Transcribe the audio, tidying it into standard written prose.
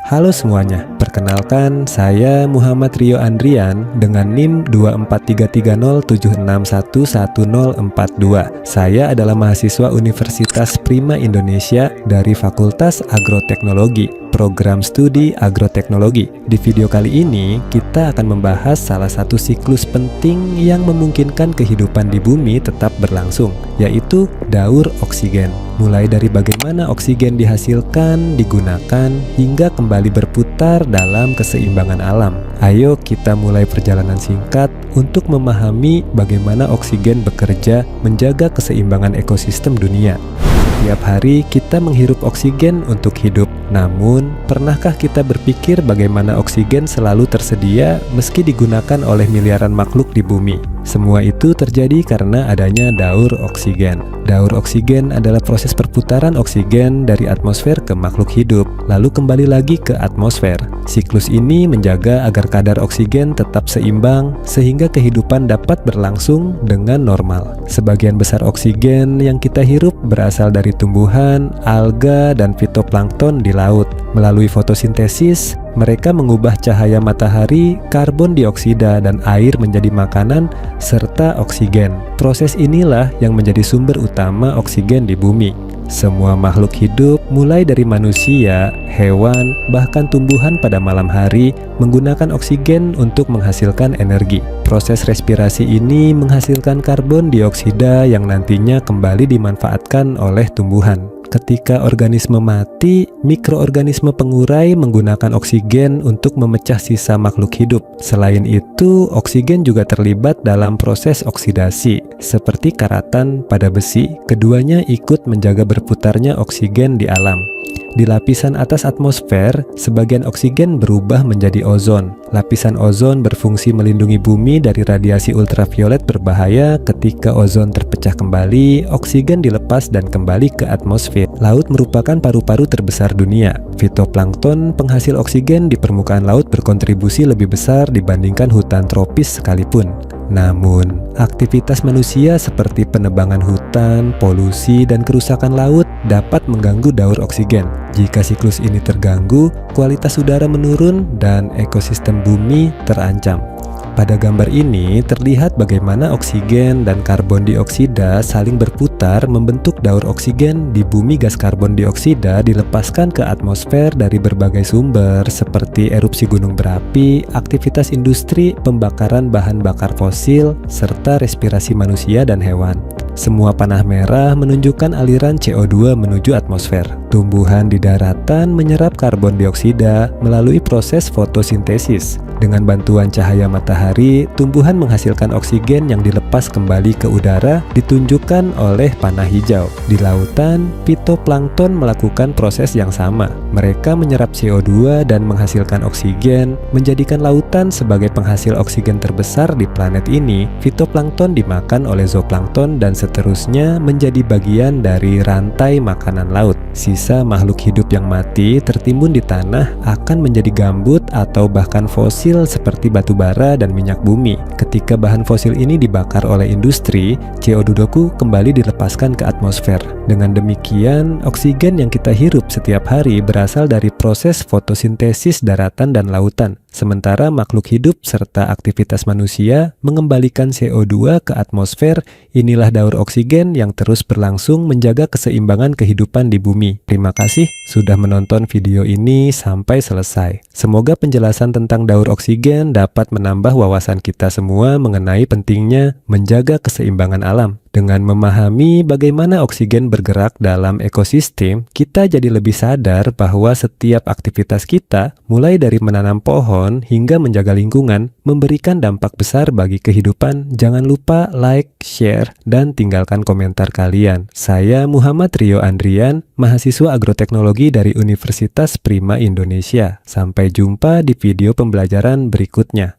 Halo semuanya, perkenalkan saya Muhammad Rio Andrian dengan NIM 2433076111042. Saya adalah mahasiswa Universitas Prima Indonesia dari Fakultas Agroteknologi, program studi agroteknologi. Di video kali ini, kita akan membahas salah satu siklus penting yang memungkinkan kehidupan di bumi tetap berlangsung, yaitu daur oksigen. Mulai dari bagaimana oksigen dihasilkan, digunakan, hingga kembali berputar dalam keseimbangan alam. Ayo kita mulai perjalanan singkat untuk memahami bagaimana oksigen bekerja menjaga keseimbangan ekosistem dunia. Tiap hari kita menghirup oksigen untuk hidup. Namun, pernahkah kita berpikir bagaimana oksigen selalu tersedia meski digunakan oleh miliaran makhluk di bumi? Semua itu terjadi karena adanya daur oksigen. Daur oksigen adalah proses perputaran oksigen dari atmosfer ke makhluk hidup, lalu kembali lagi ke atmosfer. Siklus ini menjaga agar kadar oksigen tetap seimbang sehingga kehidupan dapat berlangsung dengan normal. Sebagian besar oksigen yang kita hirup berasal dari tumbuhan, alga, dan fitoplankton di laut. Melalui fotosintesis, mereka mengubah cahaya matahari, karbon dioksida, dan air menjadi makanan serta oksigen. Proses inilah yang menjadi sumber utama oksigen di bumi. Semua makhluk hidup, mulai dari manusia, hewan, bahkan tumbuhan pada malam hari, menggunakan oksigen untuk menghasilkan energi. Proses respirasi ini menghasilkan karbon dioksida yang nantinya kembali dimanfaatkan oleh tumbuhan. Ketika organisme mati, mikroorganisme pengurai menggunakan oksigen untuk memecah sisa makhluk hidup. Selain itu, oksigen juga terlibat dalam proses oksidasi, seperti karatan pada besi. Keduanya ikut menjaga berputarnya oksigen di alam. Di lapisan atas atmosfer, sebagian oksigen berubah menjadi ozon. Lapisan ozon berfungsi melindungi bumi dari radiasi ultraviolet berbahaya. Ketika ozon terpecah kembali, oksigen dilepas dan kembali ke atmosfer. Laut merupakan paru-paru terbesar dunia. Fitoplankton, penghasil oksigen di permukaan laut, berkontribusi lebih besar dibandingkan hutan tropis sekalipun. Namun, aktivitas manusia seperti penebangan hutan, polusi, dan kerusakan laut dapat mengganggu daur oksigen. Jika siklus ini terganggu, kualitas udara menurun dan ekosistem bumi terancam. Pada gambar ini terlihat bagaimana oksigen dan karbon dioksida saling berputar membentuk daur oksigen di bumi. Gas karbon dioksida dilepaskan ke atmosfer dari berbagai sumber seperti erupsi gunung berapi, aktivitas industri, pembakaran bahan bakar fosil, serta respirasi manusia dan hewan. Semua panah merah menunjukkan aliran CO2 menuju atmosfer. Tumbuhan di daratan menyerap karbon dioksida melalui proses fotosintesis. Dengan bantuan cahaya matahari, tumbuhan menghasilkan oksigen yang dilepas kembali ke udara, ditunjukkan oleh panah hijau. Di lautan, fitoplankton melakukan proses yang sama. Mereka menyerap CO2 dan menghasilkan oksigen, menjadikan lautan sebagai penghasil oksigen terbesar di planet ini. Fitoplankton dimakan oleh zooplankton dan seterusnya menjadi bagian dari rantai makanan laut. Sisa makhluk hidup yang mati tertimbun di tanah akan menjadi gambut atau bahkan fosil seperti batu bara dan minyak bumi. Ketika bahan fosil ini dibakar oleh industri, CO2 kembali dilepaskan ke atmosfer. Dengan demikian, oksigen yang kita hirup setiap hari berasal dari proses fotosintesis daratan dan lautan. Sementara makhluk hidup serta aktivitas manusia mengembalikan CO2 ke atmosfer. Inilah daur oksigen yang terus berlangsung menjaga keseimbangan kehidupan di bumi. Terima kasih sudah menonton video ini sampai selesai. Semoga penjelasan tentang daur oksigen dapat menambah wawasan kita semua mengenai pentingnya menjaga keseimbangan alam. Dengan memahami bagaimana oksigen bergerak dalam ekosistem, kita jadi lebih sadar bahwa setiap aktivitas kita, mulai dari menanam pohon hingga menjaga lingkungan, memberikan dampak besar bagi kehidupan. Jangan lupa like, share, dan tinggalkan komentar kalian. Saya Muhammad Rio Andrian, mahasiswa agroteknologi dari Universitas Prima Indonesia. Sampai jumpa di video pembelajaran berikutnya.